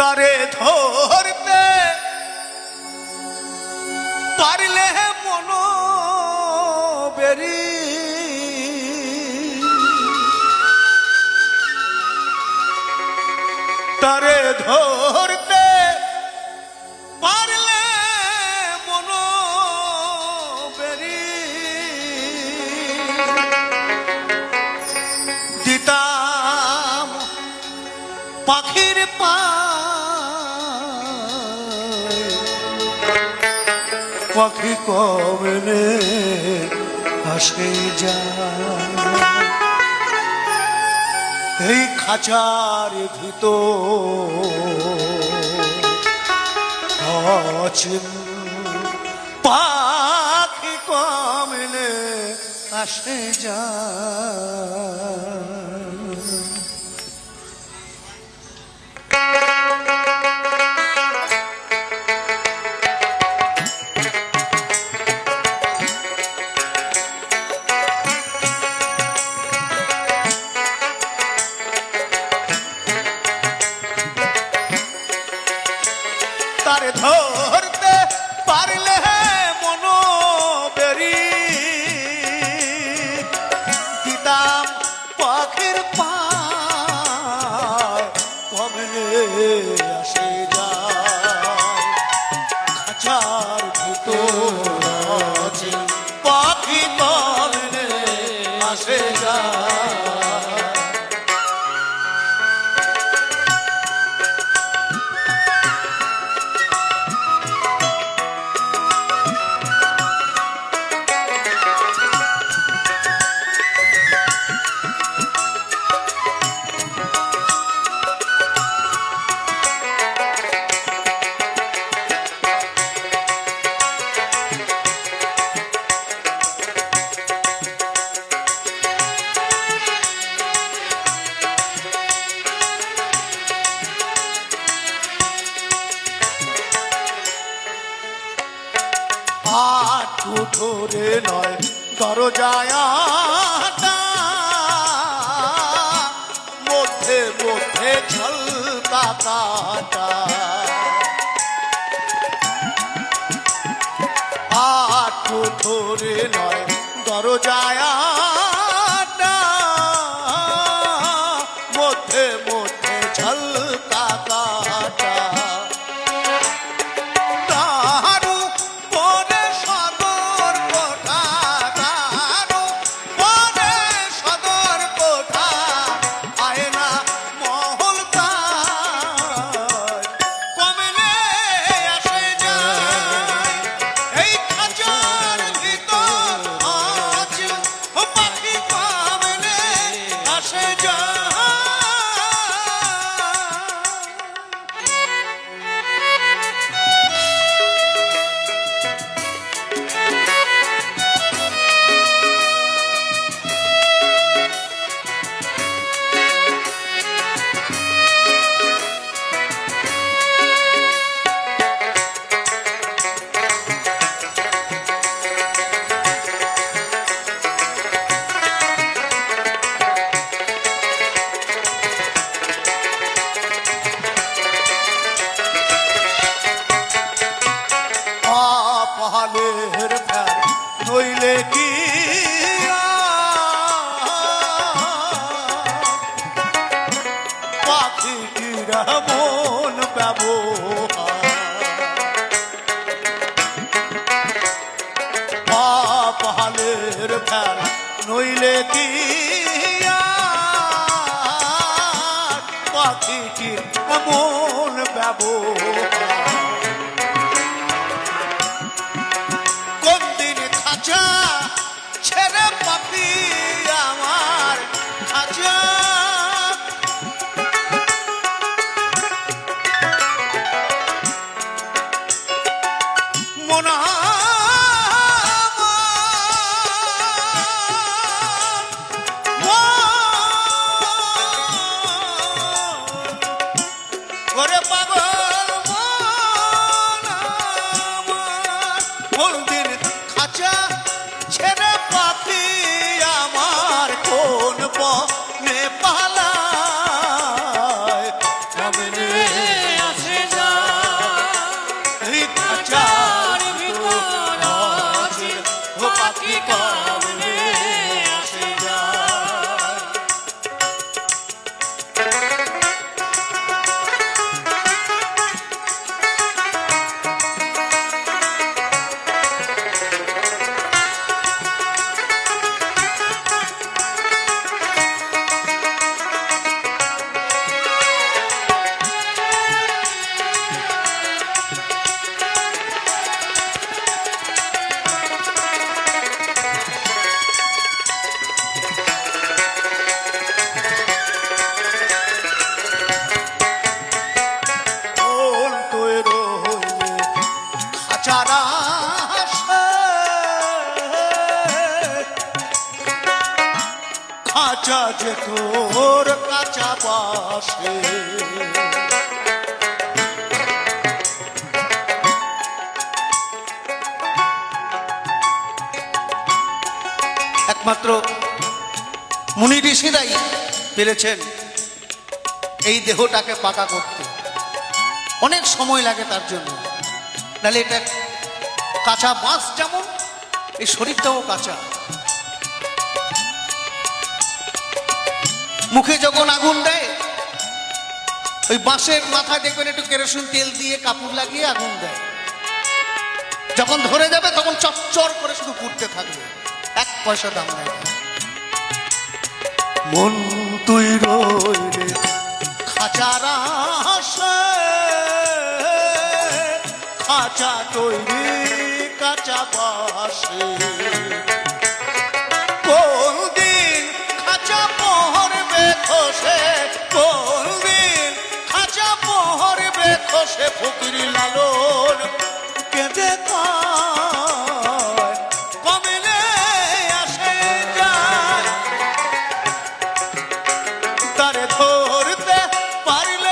তারে ধরতে পারলে মন বেরি তারে ধরতে পারলে মন বেরি দিতাম পাখির পাখি কমলে আসে যায় এই খাঁচার ভিতর পাখি কমলে আসে যায়। তারে ধরতে পারলে মন বেরি দিতাম পাখির পায় কমলে আসে যায় খাঁচার ভিতর পাখি কমলে আসে যায়। হাঁটু ধরে নয় দরজায় মধ্যে মধ্যে ঝলকা কাটা হাঁটু ধরে নয় দরজায় মধ্যে মধ্যে ঝলকা কাটা পাহাড়ের ফের নইলে কি পাখিটির মন ব্যবহার পাহাড়ের ফের নইলে কি পাখিটির মন ব্যবহার ছেড়ে পাখি আমার খাঁচা মনা ওরে পাগল মন দিন খাঁচা ছেড়ে পাখি আমার কোন বনে পালায় খাঁচার আশা, খাঁচা যে তোর কাঁচা বাসে। একমাত্র মুনি ঋষিরাই পেরেছেন এই দেহটাকে পাকা করতে। অনেক সময় লাগে তার জন্য, নাহলে এটা কাঁচা বাঁশ যেমন এই শরীরটাও কাঁচা। মুখে যখন আগুন দেয়, ওই বাঁশের মাথায় দেখবেন একটু কেরোসিন তেল দিয়ে কাপড় লাগিয়ে আগুন দেয়, যখন ধরে যাবে তখন চচ্চর করে শুধু পুড়তে থাকবে, এক পয়সা দাম নেই। মন তুই রইলে খাঁচার আশা, খাঁচা তৈরি কাঁচা বাসে। কোন দিন খাঁচা পহরবে খসে, কোন দিন খাঁচা পহরবে খসে, ফকির লালন কেঁদে কয় কমলে আসে যায়, তারে ধরতে পারলে